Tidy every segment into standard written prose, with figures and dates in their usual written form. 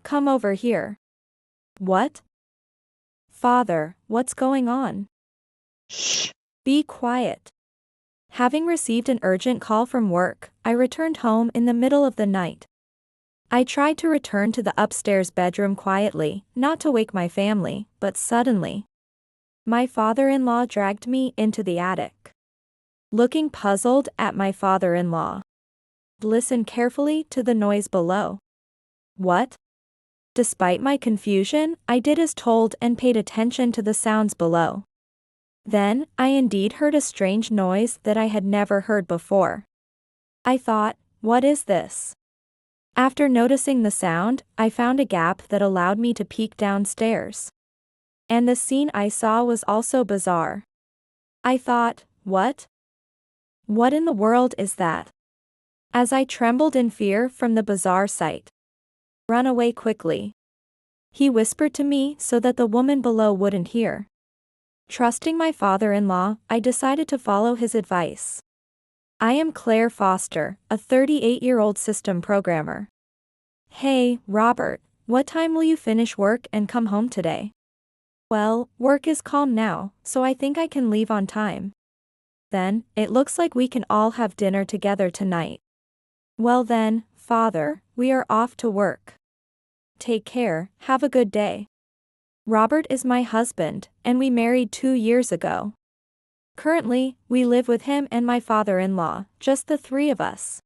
come over here. What? Father, what's going on? Shh, be quiet. Having received an urgent call from work, I returned home in the middle of the night. I tried to return to the upstairs bedroom quietly, not to wake my family, but suddenly, my father-in-law dragged me into the attic. Looking puzzled at my father-in-law. Listen carefully to the noise below. What? Despite my confusion, I did as told and paid attention to the sounds below. Then, I indeed heard a strange noise that I had never heard before. I thought, what is this? After noticing the sound, I found a gap that allowed me to peek downstairs. And the scene I saw was also bizarre. I thought, what? What in the world is that? As I trembled in fear from the bizarre sight. Run away quickly. He whispered to me so that the woman below wouldn't hear. Trusting my father-in-law, I decided to follow his advice. I am Claire Foster, a 38-year-old system programmer. Hey, Robert, what time will you finish work and come home today? Well, work is calm now, so I think I can leave on time. Then, it looks like we can all have dinner together tonight. Well then, Father, we are off to work. Take care, have a good day. Robert is my husband, and we married 2 years ago. Currently, we live with him and my father-in-law, just the 3 of us.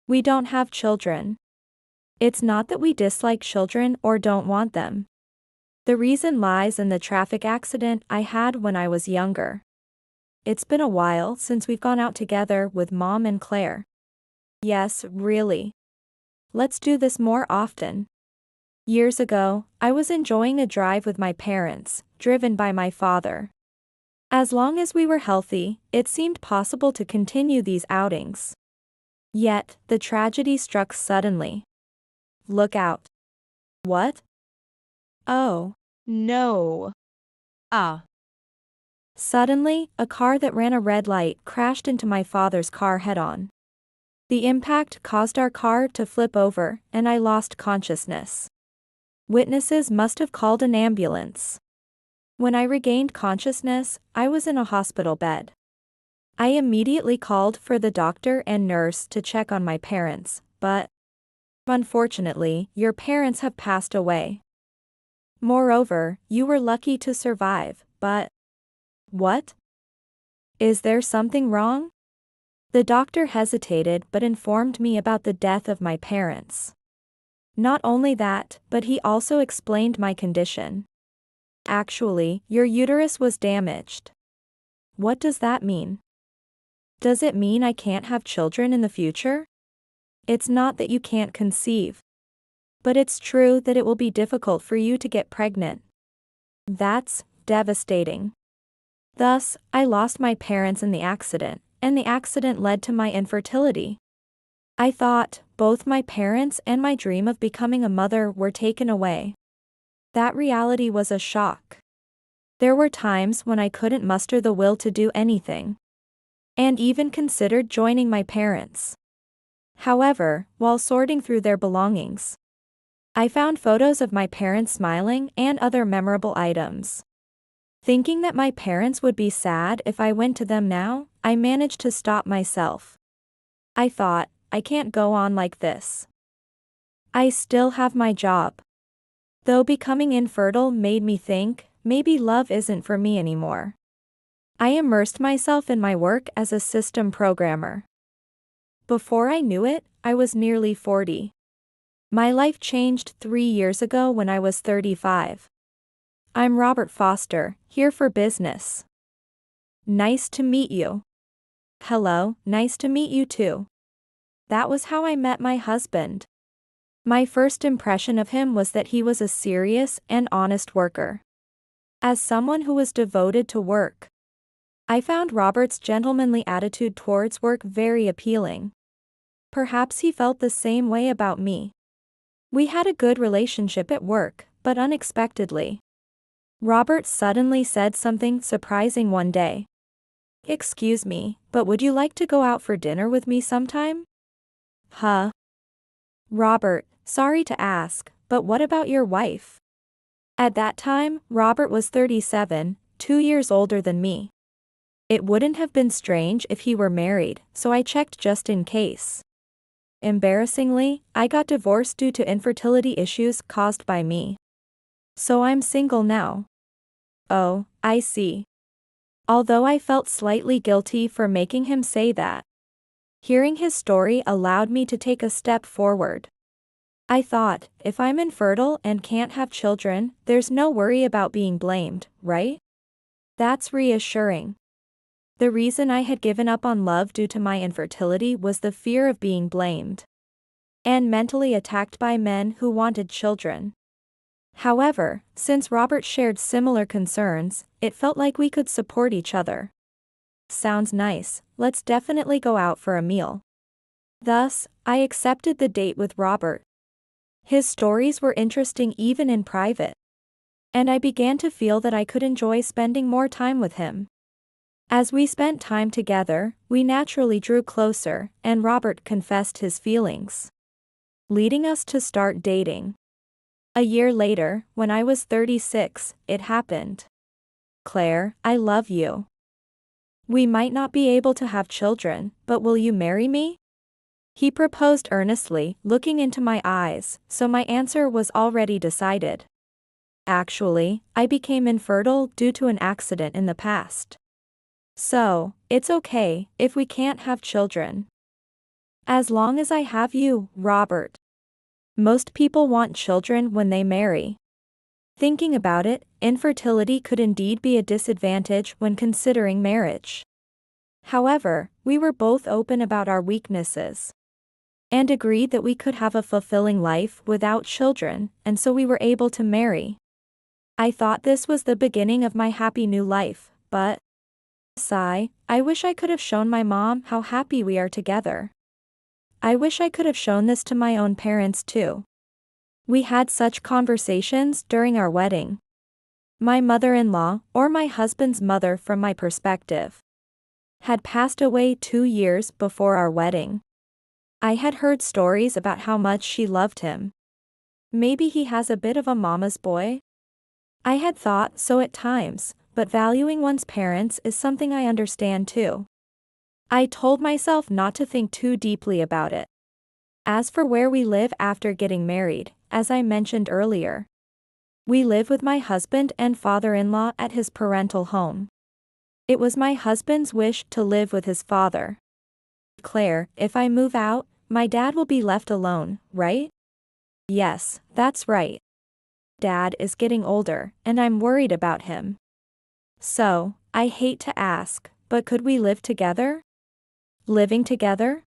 We don't have children. It's not that we dislike children or don't want them. The reason lies in the traffic accident I had when I was younger. It's been a while since we've gone out together with Mom and Claire. Yes, really. Let's do this more often. Years ago, I was enjoying a drive with my parents, driven by my father. As long as we were healthy, it seemed possible to continue these outings. Yet, the tragedy struck suddenly. Look out. What? Oh, no. Suddenly, a car that ran a red light crashed into my father's car head-on. The impact caused our car to flip over, and I lost consciousness. Witnesses must have called an ambulance. When I regained consciousness, I was in a hospital bed. I immediately called for the doctor and nurse to check on my parents, but unfortunately, your parents have passed away. Moreover, you were lucky to survive, but what? Is there something wrong? The doctor hesitated but informed me about the death of my parents. Not only that, but he also explained my condition. Actually, your uterus was damaged. What does that mean? Does it mean I can't have children in the future? It's not that you can't conceive. But it's true that it will be difficult for you to get pregnant. That's devastating. Thus, I lost my parents in the accident, and the accident led to my infertility. I thought both my parents and my dream of becoming a mother were taken away. That reality was a shock. There were times when I couldn't muster the will to do anything, and even considered joining my parents. However, while sorting through their belongings, I found photos of my parents smiling and other memorable items. Thinking that my parents would be sad if I went to them now, I managed to stop myself. I thought, I can't go on like this. I still have my job. Though becoming infertile made me think, maybe love isn't for me anymore. I immersed myself in my work as a system programmer. Before I knew it, I was nearly 40. My life changed 3 years ago when I was 35. I'm Robert Foster, here for business. Nice to meet you. Hello, nice to meet you too. That was how I met my husband. My first impression of him was that he was a serious and honest worker. As someone who was devoted to work, I found Robert's gentlemanly attitude towards work very appealing. Perhaps he felt the same way about me. We had a good relationship at work, but unexpectedly, Robert suddenly said something surprising one day. Excuse me, but would you like to go out for dinner with me sometime? Huh? Robert, sorry to ask, But what about your wife? At that time, Robert was 37, 2 years older than me. It wouldn't have been strange if he were married, so I checked just in case. Embarrassingly, I got divorced due to infertility issues caused by me. So I'm single now. Oh, I see. Although I felt slightly guilty for making him say that. Hearing his story allowed me to take a step forward. I thought, if I'm infertile and can't have children, there's no worry about being blamed, right? That's reassuring. The reason I had given up on love due to my infertility was the fear of being blamed and mentally attacked by men who wanted children. However, since Robert shared similar concerns, it felt like we could support each other. Sounds nice, let's definitely go out for a meal. Thus, I accepted the date with Robert. His stories were interesting even in private. And I began to feel that I could enjoy spending more time with him. As we spent time together, we naturally drew closer, and Robert confessed his feelings, leading us to start dating. A year later, when I was 36, it happened. Claire, I love you. We might not be able to have children, but will you marry me? He proposed earnestly, looking into my eyes, so my answer was already decided. Actually, I became infertile due to an accident in the past. So, it's okay if we can't have children. As long as I have you, Robert. Most people want children when they marry. Thinking about it, infertility could indeed be a disadvantage when considering marriage. However, we were both open about our weaknesses and agreed that we could have a fulfilling life without children, and so we were able to marry. I thought this was the beginning of my happy new life, but sigh, I wish I could have shown my mom how happy we are together. I wish I could have shown this to my own parents too. We had such conversations during our wedding. My mother-in-law, or my husband's mother from my perspective, had passed away 2 years before our wedding. I had heard stories about how much she loved him. Maybe he has a bit of a mama's boy? I had thought so at times, but valuing one's parents is something I understand too. I told myself not to think too deeply about it. As for where we live after getting married, as I mentioned earlier, we live with my husband and father-in-law at his parental home. It was my husband's wish to live with his father. Claire, if I move out, my dad will be left alone, right? Yes, that's right. Dad is getting older, and I'm worried about him. So, I hate to ask, but could we live together? Living together?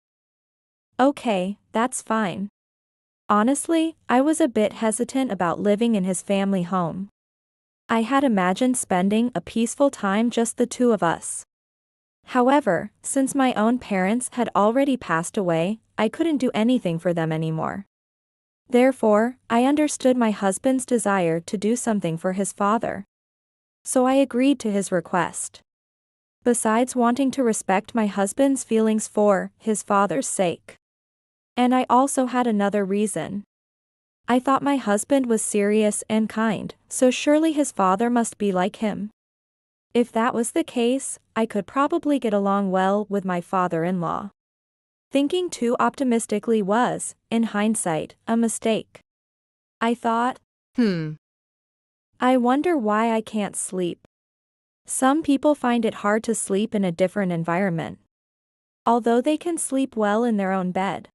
Okay, that's fine. Honestly, I was a bit hesitant about living in his family home. I had imagined spending a peaceful time just the two of us. However, since my own parents had already passed away, I couldn't do anything for them anymore. Therefore, I understood my husband's desire to do something for his father. So I agreed to his request. Besides wanting to respect my husband's feelings for his father's sake. And I also had another reason. I thought my husband was serious and kind, so surely his father must be like him. If that was the case, I could probably get along well with my father-in-law. Thinking too optimistically was, in hindsight, a mistake. I thought, I wonder why I can't sleep. Some people find it hard to sleep in a different environment, although they can sleep well in their own bed.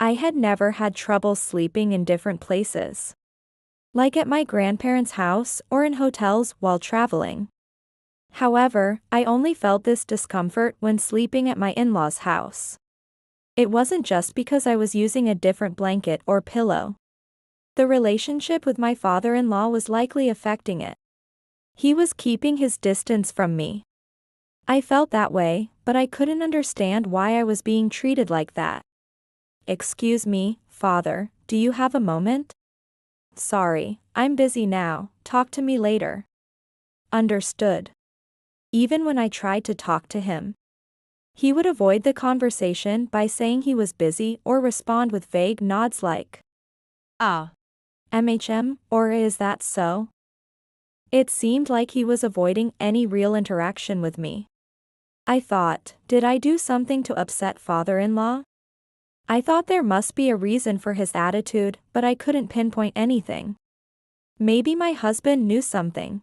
I had never had trouble sleeping in different places, like at my grandparents' house or in hotels while traveling. However, I only felt this discomfort when sleeping at my in-laws' house. It wasn't just because I was using a different blanket or pillow. The relationship with my father-in-law was likely affecting it. He was keeping his distance from me. I felt that way, but I couldn't understand why I was being treated like that. Excuse me, father, do you have a moment? Sorry, I'm busy now, talk to me later. Understood. Even when I tried to talk to him, he would avoid the conversation by saying he was busy or respond with vague nods like, ah. or is that so? It seemed like he was avoiding any real interaction with me. I thought, did I do something to upset father-in-law? I thought there must be a reason for his attitude, but I couldn't pinpoint anything. Maybe my husband knew something.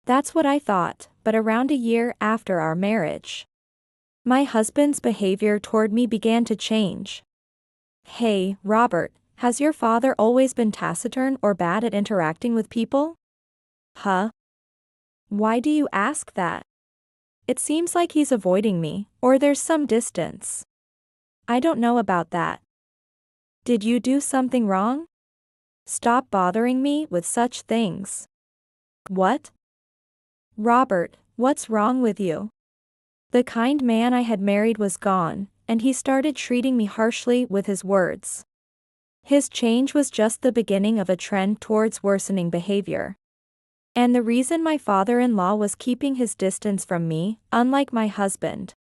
That's what I thought, but around a year after our marriage, my husband's behavior toward me began to change. Hey, Robert, has your father always been taciturn or bad at interacting with people? Huh? Why do you ask that? It seems like he's avoiding me, or there's some distance. I don't know about that. Did you do something wrong? Stop bothering me with such things. What? Robert, what's wrong with you? The kind man I had married was gone, and he started treating me harshly with his words. His change was just the beginning of a trend towards worsening behavior. And the reason my father-in-law was keeping his distance from me, unlike my husband,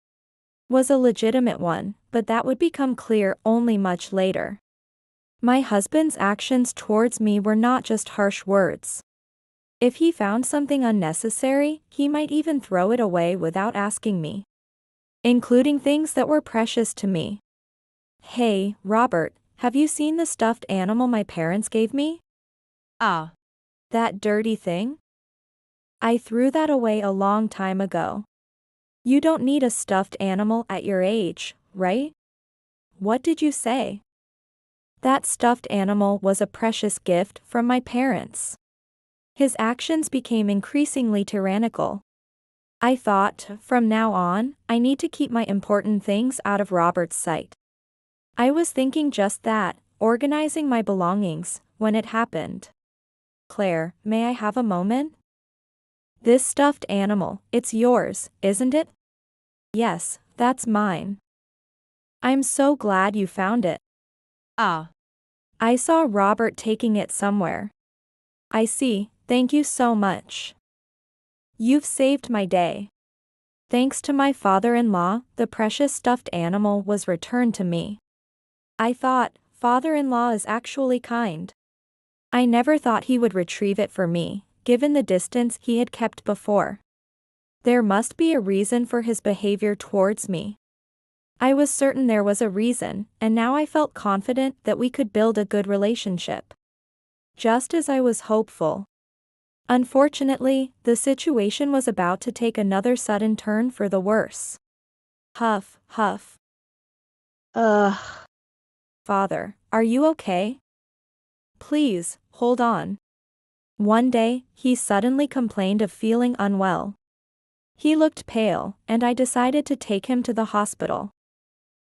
was a legitimate one, but that would become clear only much later. My husband's actions towards me were not just harsh words. If he found something unnecessary, he might even throw it away without asking me, including things that were precious to me. Hey, Robert, have you seen the stuffed animal my parents gave me? Ah. That dirty thing? I threw that away a long time ago. You don't need a stuffed animal at your age, right? What did you say? That stuffed animal was a precious gift from my parents. His actions became increasingly tyrannical. I thought, from now on, I need to keep my important things out of Robert's sight. I was thinking just that, organizing my belongings, when it happened. Claire, may I have a moment? This stuffed animal, it's yours, isn't it? Yes, that's mine. I'm so glad you found it. Ah. I saw Robert taking it somewhere. I see, thank you so much. You've saved my day. Thanks to my father-in-law, the precious stuffed animal was returned to me. I thought, father-in-law is actually kind. I never thought he would retrieve it for me, given the distance he had kept before. There must be a reason for his behavior towards me. I was certain there was a reason, and now I felt confident that we could build a good relationship. Just as I was hopeful. Unfortunately, the situation was about to take another sudden turn for the worse. Huff, huff. Ugh. Father, are you okay? Please, hold on. One day, he suddenly complained of feeling unwell. He looked pale, and I decided to take him to the hospital.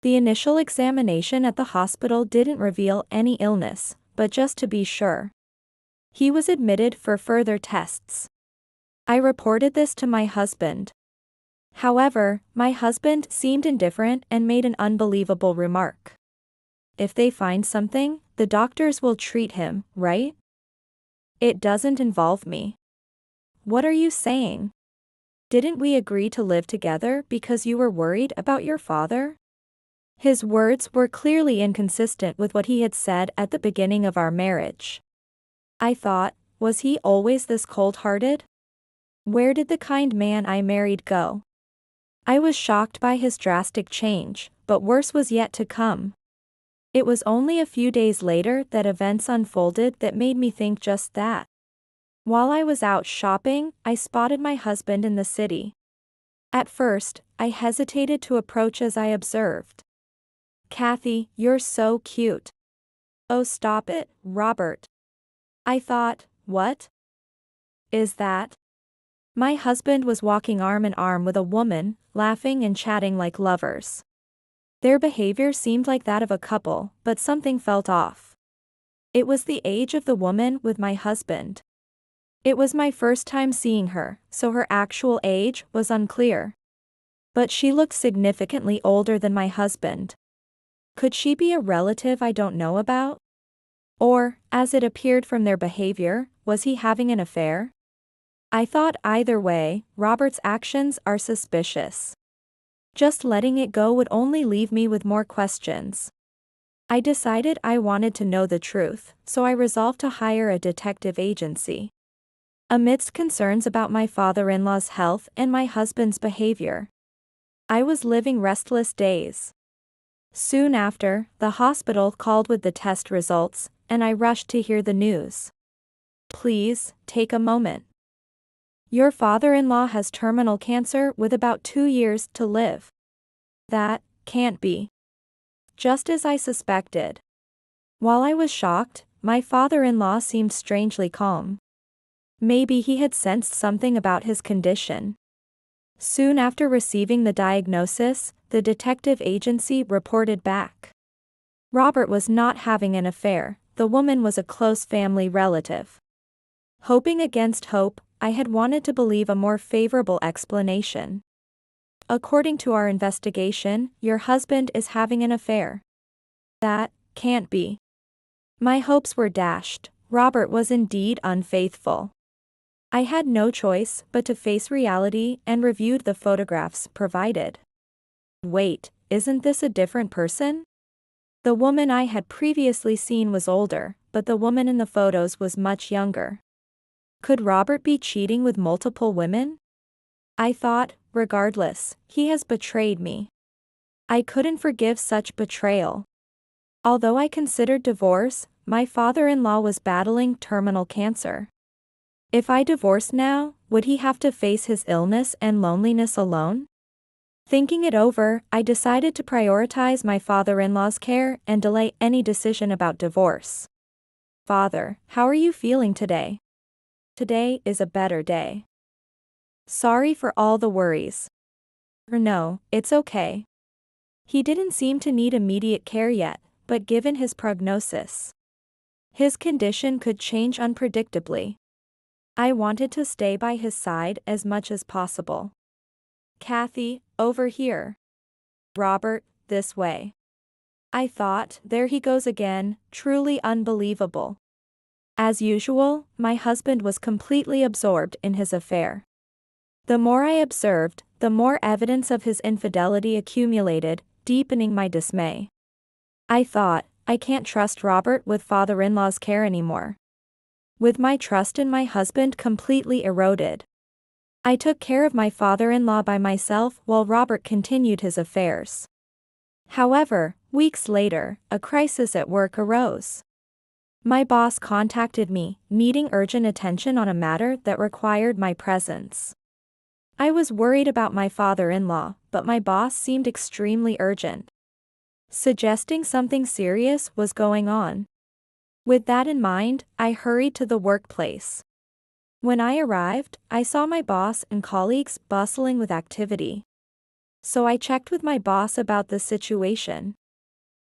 The initial examination at the hospital didn't reveal any illness, but just to be sure, he was admitted for further tests. I reported this to my husband. However, my husband seemed indifferent and made an unbelievable remark. If they find something, the doctors will treat him, right? It doesn't involve me. What are you saying? Didn't we agree to live together because you were worried about your father? His words were clearly inconsistent with what he had said at the beginning of our marriage. I thought, was he always this cold-hearted? Where did the kind man I married go? I was shocked by his drastic change, but worse was yet to come. It was only a few days later that events unfolded that made me think just that. While I was out shopping, I spotted my husband in the city. At first, I hesitated to approach as I observed. Kathy, you're so cute. Oh, stop it, Robert. I thought, what is that? My husband was walking arm in arm with a woman, laughing and chatting like lovers. Their behavior seemed like that of a couple, but something felt off. It was the age of the woman with my husband. It was my first time seeing her, so her actual age was unclear. But she looked significantly older than my husband. Could she be a relative I don't know about? Or, as it appeared from their behavior, was he having an affair? I thought either way, Robert's actions are suspicious. Just letting it go would only leave me with more questions. I decided I wanted to know the truth, so I resolved to hire a detective agency. Amidst concerns about my father-in-law's health and my husband's behavior, I was living restless days. Soon after, the hospital called with the test results, and I rushed to hear the news. Please, take a moment. Your father-in-law has terminal cancer with about 2 years to live. That can't be. Just as I suspected. While I was shocked, my father-in-law seemed strangely calm. Maybe he had sensed something about his condition. Soon after receiving the diagnosis, the detective agency reported back. Robert was not having an affair, the woman was a close family relative. Hoping against hope, I had wanted to believe a more favorable explanation. According to our investigation, your husband is having an affair. That can't be. My hopes were dashed. Robert was indeed unfaithful. I had no choice but to face reality and reviewed the photographs provided. Wait, isn't this a different person? The woman I had previously seen was older, but the woman in the photos was much younger. Could Robert be cheating with multiple women? I thought, regardless, he has betrayed me. I couldn't forgive such betrayal. Although I considered divorce, my father-in-law was battling terminal cancer. If I divorced now, would he have to face his illness and loneliness alone? Thinking it over, I decided to prioritize my father-in-law's care and delay any decision about divorce. Father, how are you feeling today? Today is a better day. Sorry for all the worries. No, it's okay. He didn't seem to need immediate care yet, but given his prognosis, his condition could change unpredictably. I wanted to stay by his side as much as possible. Kathy, over here. Robert, this way. I thought, there he goes again, truly unbelievable. As usual, my husband was completely absorbed in his affair. The more I observed, the more evidence of his infidelity accumulated, deepening my dismay. I thought, I can't trust Robert with father-in-law's care anymore. With my trust in my husband completely eroded, I took care of my father-in-law by myself while Robert continued his affairs. However, weeks later, a crisis at work arose. My boss contacted me, needing urgent attention on a matter that required my presence. I was worried about my father-in-law, but my boss seemed extremely urgent, suggesting something serious was going on. With that in mind, I hurried to the workplace. When I arrived, I saw my boss and colleagues bustling with activity. So I checked with my boss about the situation.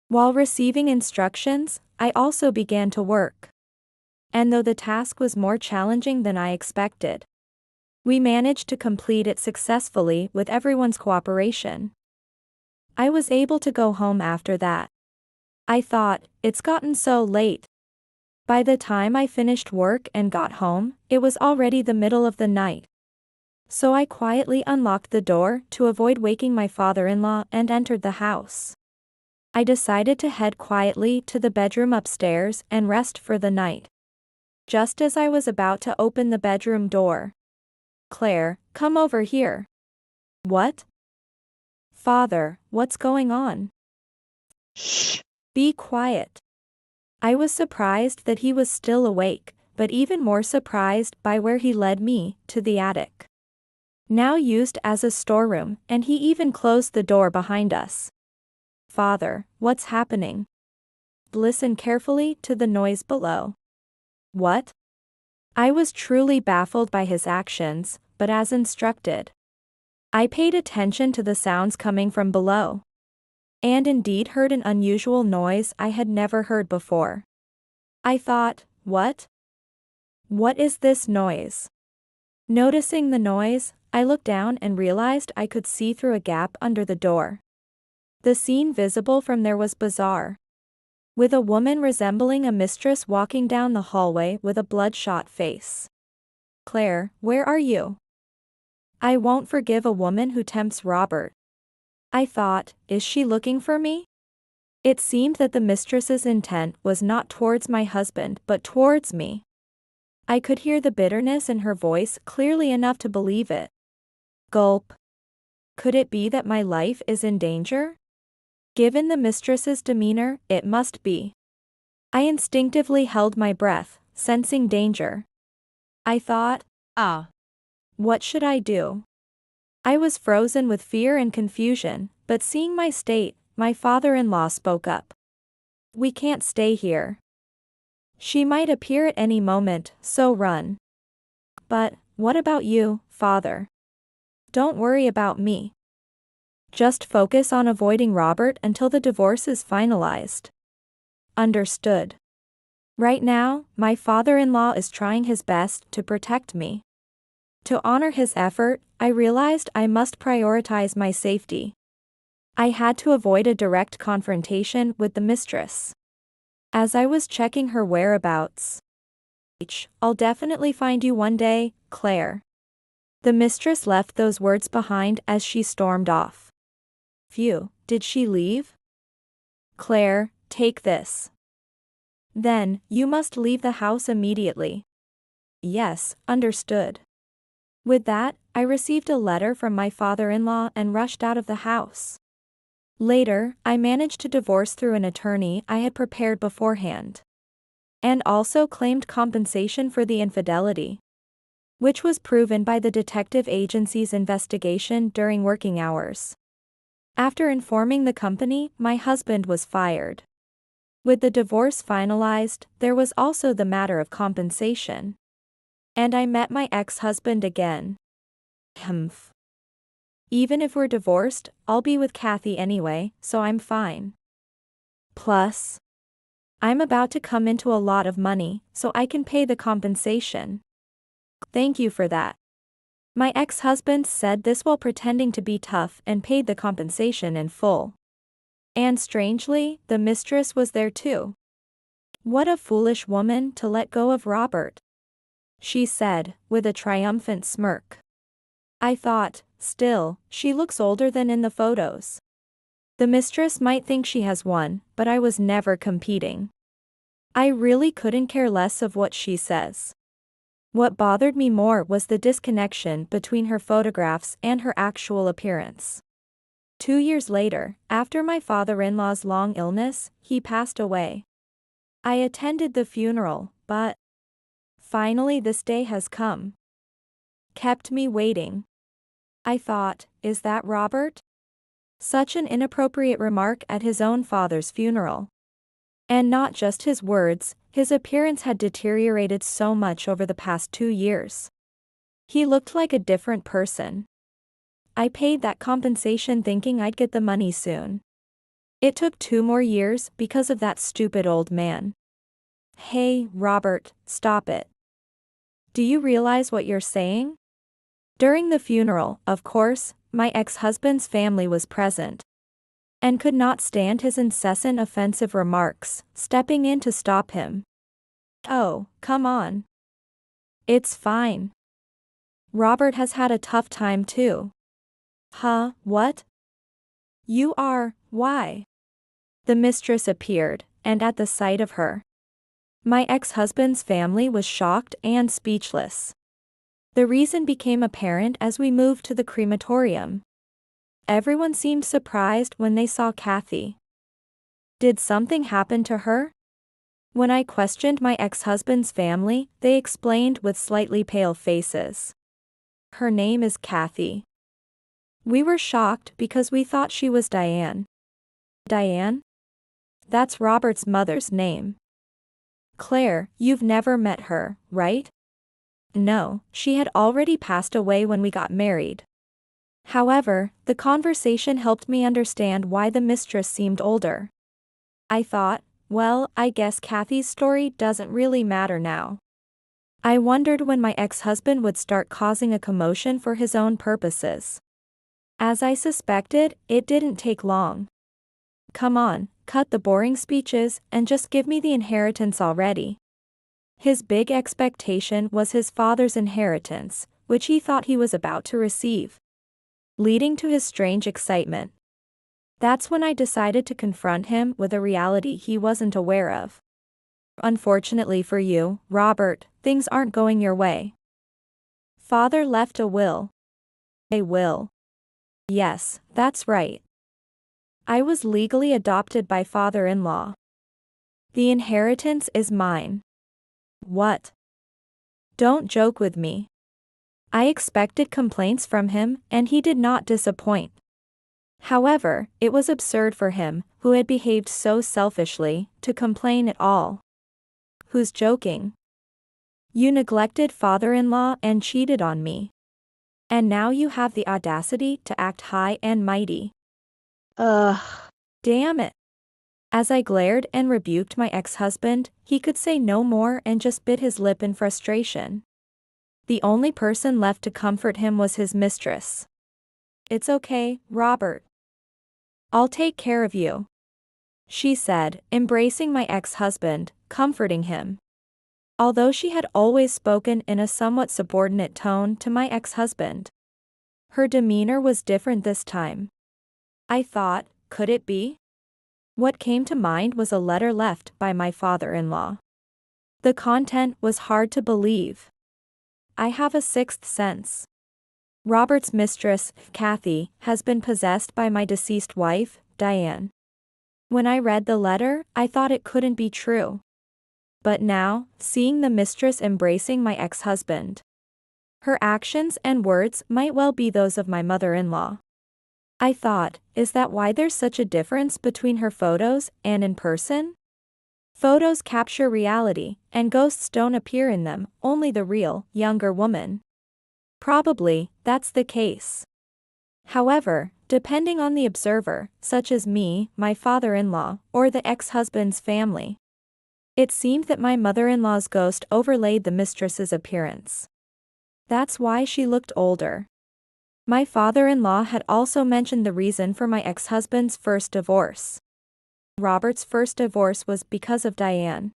While receiving instructions, I also began to work. And though the task was more challenging than I expected, we managed to complete it successfully with everyone's cooperation. I was able to go home after that. I thought, it's gotten so late. By the time I finished work and got home, it was already the middle of the night. So I quietly unlocked the door to avoid waking my father-in-law and entered the house. I decided to head quietly to the bedroom upstairs and rest for the night. Just as I was about to open the bedroom door, Claire, come over here. What? Father, what's going on? Shh. Be quiet. I was surprised that he was still awake, but even more surprised by where he led me, to the attic. Now used as a storeroom, and he even closed the door behind us. Father, what's happening? Listen carefully to the noise below. What? I was truly baffled by his actions, but as instructed, I paid attention to the sounds coming from below, and indeed heard an unusual noise I had never heard before. I thought, what? What is this noise? Noticing the noise, I looked down and realized I could see through a gap under the door. The scene visible from there was bizarre, with a woman resembling a mistress walking down the hallway with a bloodshot face. Claire, where are you? I won't forgive a woman who tempts Robert. I thought, is she looking for me? It seemed that the mistress's intent was not towards my husband but towards me. I could hear the bitterness in her voice clearly enough to believe it. Gulp. Could it be that my life is in danger? Given the mistress's demeanor, it must be. I instinctively held my breath, sensing danger. I thought, what should I do? I was frozen with fear and confusion, but seeing my state, my father-in-law spoke up. We can't stay here. She might appear at any moment, so run. But, what about you, father? Don't worry about me. Just focus on avoiding Robert until the divorce is finalized. Understood. Right now, my father-in-law is trying his best to protect me. To honor his effort, I realized I must prioritize my safety. I had to avoid a direct confrontation with the mistress. As I was checking her whereabouts, I'll definitely find you one day, Claire. The mistress left those words behind as she stormed off. Phew, did she leave? Claire, take this. Then, you must leave the house immediately. Yes, understood. With that, I received a letter from my father-in-law and rushed out of the house. Later, I managed to divorce through an attorney I had prepared beforehand. And also claimed compensation for the infidelity, which was proven by the detective agency's investigation during working hours. After informing the company, my husband was fired. With the divorce finalized, there was also the matter of compensation. And I met my ex-husband again. Humph. Even if we're divorced, I'll be with Kathy anyway, so I'm fine. Plus, I'm about to come into a lot of money, so I can pay the compensation. Thank you for that. My ex-husband said this while pretending to be tough and paid the compensation in full. And strangely, the mistress was there too. What a foolish woman to let go of Robert, she said, with a triumphant smirk. I thought, still, she looks older than in the photos. The mistress might think she has won, but I was never competing. I really couldn't care less of what she says. What bothered me more was the disconnection between her photographs and her actual appearance. 2 years later, after my father-in-law's long illness, he passed away. I attended the funeral, but finally this day has come. Kept me waiting. I thought, is that Robert? Such an inappropriate remark at his own father's funeral. And not just his words, his appearance had deteriorated so much over the past 2 years. He looked like a different person. I paid that compensation thinking I'd get the money soon. It took 2 more years because of that stupid old man. Hey, Robert, stop it. Do you realize what you're saying? During the funeral, of course, my ex-husband's family was present and could not stand his incessant offensive remarks, stepping in to stop him. Oh, come on. It's fine. Robert has had a tough time too. Huh, what? You are, why? The mistress appeared, and at the sight of her, my ex-husband's family was shocked and speechless. The reason became apparent as we moved to the crematorium. Everyone seemed surprised when they saw Kathy. Did something happen to her? When I questioned my ex-husband's family, they explained with slightly pale faces. Her name is Kathy. We were shocked because we thought she was Diane. Diane? That's Robert's mother's name. Claire, you've never met her, right? No, she had already passed away when we got married. However, the conversation helped me understand why the mistress seemed older. I thought, well, I guess Kathy's story doesn't really matter now. I wondered when my ex-husband would start causing a commotion for his own purposes. As I suspected, it didn't take long. Come on, cut the boring speeches and just give me the inheritance already. His big expectation was his father's inheritance, which he thought he was about to receive, leading to his strange excitement. That's when I decided to confront him with a reality he wasn't aware of. Unfortunately for you, Robert, things aren't going your way. Father left a will. A will. Yes, that's right. I was legally adopted by father-in-law. The inheritance is mine. What? Don't joke with me. I expected complaints from him, and he did not disappoint. However, it was absurd for him, who had behaved so selfishly, to complain at all. Who's joking? You neglected father-in-law and cheated on me. And now you have the audacity to act high and mighty. Ugh. Damn it. As I glared and rebuked my ex-husband, he could say no more and just bit his lip in frustration. The only person left to comfort him was his mistress. It's okay, Robert. I'll take care of you, she said, embracing my ex-husband, comforting him. Although she had always spoken in a somewhat subordinate tone to my ex-husband, her demeanor was different this time. I thought, could it be? What came to mind was a letter left by my father-in-law. The content was hard to believe. I have a sixth sense. Robert's mistress, Kathy, has been possessed by my deceased wife, Diane. When I read the letter, I thought it couldn't be true. But now, seeing the mistress embracing my ex-husband, her actions and words might well be those of my mother-in-law. I thought, is that why there's such a difference between her photos and in person? Photos capture reality, and ghosts don't appear in them, only the real, younger woman. Probably, that's the case. However, depending on the observer, such as me, my father-in-law, or the ex-husband's family, it seemed that my mother-in-law's ghost overlaid the mistress's appearance. That's why she looked older. My father-in-law had also mentioned the reason for my ex-husband's first divorce. Robert's first divorce was because of Diane.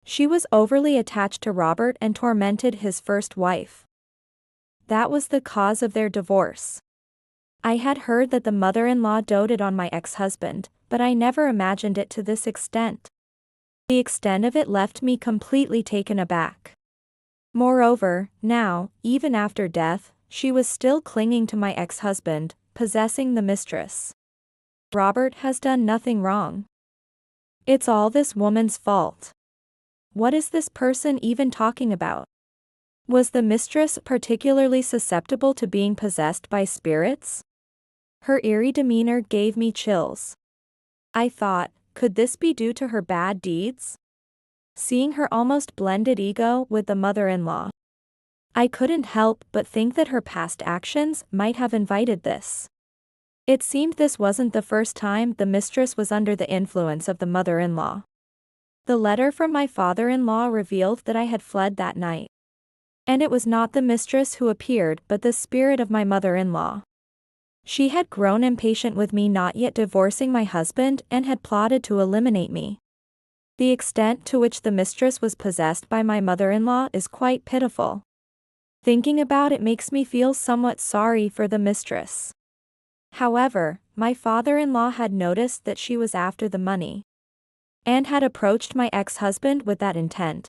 She was overly attached to Robert and tormented his first wife. That was the cause of their divorce. I had heard that the mother-in-law doted on my ex-husband, but I never imagined it to this extent. The extent of it left me completely taken aback. Moreover, now, even after death, she was still clinging to my ex-husband, possessing the mistress. Robert has done nothing wrong. It's all this woman's fault. What is this person even talking about? Was the mistress particularly susceptible to being possessed by spirits? Her eerie demeanor gave me chills. I thought, could this be due to her bad deeds? Seeing her almost blended ego with the mother-in-law, I couldn't help but think that her past actions might have invited this. It seemed this wasn't the first time the mistress was under the influence of the mother-in-law. The letter from my father-in-law revealed that I had fled that night. And it was not the mistress who appeared but the spirit of my mother-in-law. She had grown impatient with me not yet divorcing my husband and had plotted to eliminate me. The extent to which the mistress was possessed by my mother-in-law is quite pitiful. Thinking about it makes me feel somewhat sorry for the mistress. However, my father-in-law had noticed that she was after the money, and had approached my ex-husband with that intent.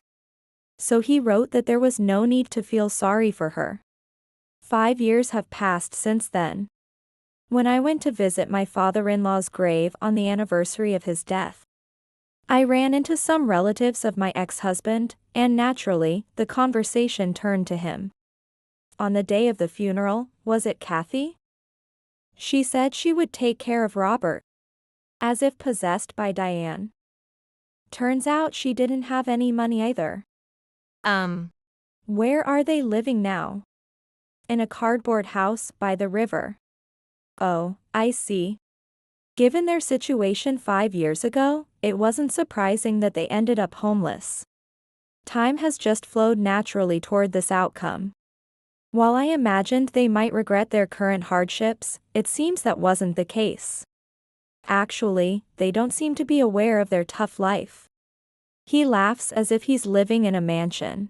So he wrote that there was no need to feel sorry for her. 5 years have passed since then. When I went to visit my father-in-law's grave on the anniversary of his death, I ran into some relatives of my ex-husband, and naturally, the conversation turned to him. On the day of the funeral, was it Kathy? She said she would take care of Robert. As if possessed by Diane. Turns out she didn't have any money either. Where are they living now? In a cardboard house by the river. Oh, I see. Given their situation 5 years ago, it wasn't surprising that they ended up homeless. Time has just flowed naturally toward this outcome. While I imagined they might regret their current hardships, it seems that wasn't the case. Actually, they don't seem to be aware of their tough life. He laughs as if he's living in a mansion.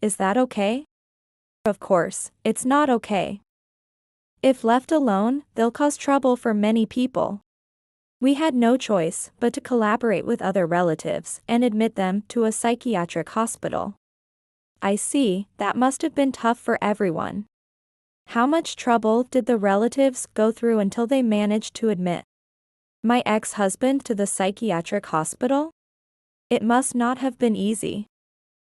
Is that okay? Of course, it's not okay. If left alone, they'll cause trouble for many people. We had no choice but to collaborate with other relatives and admit them to a psychiatric hospital. I see, that must have been tough for everyone. How much trouble did the relatives go through until they managed to admit my ex-husband to the psychiatric hospital? It must not have been easy.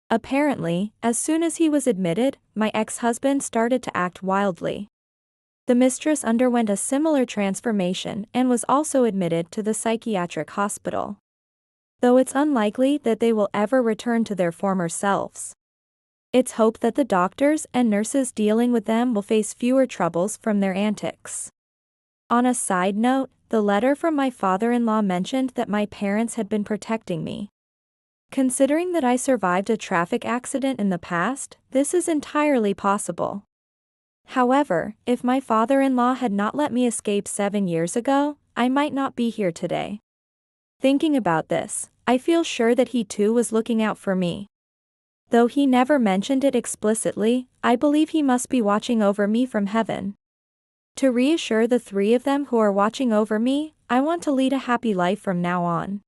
Apparently, as soon as he was admitted, my ex-husband started to act wildly. The mistress underwent a similar transformation and was also admitted to the psychiatric hospital. Though it's unlikely that they will ever return to their former selves. It's hoped that the doctors and nurses dealing with them will face fewer troubles from their antics. On a side note, the letter from my father-in-law mentioned that my parents had been protecting me. Considering that I survived a traffic accident in the past, this is entirely possible. However, if my father-in-law had not let me escape 7 years ago, I might not be here today. Thinking about this, I feel sure that he too was looking out for me. Though he never mentioned it explicitly, I believe he must be watching over me from heaven. To reassure the three of them who are watching over me, I want to lead a happy life from now on.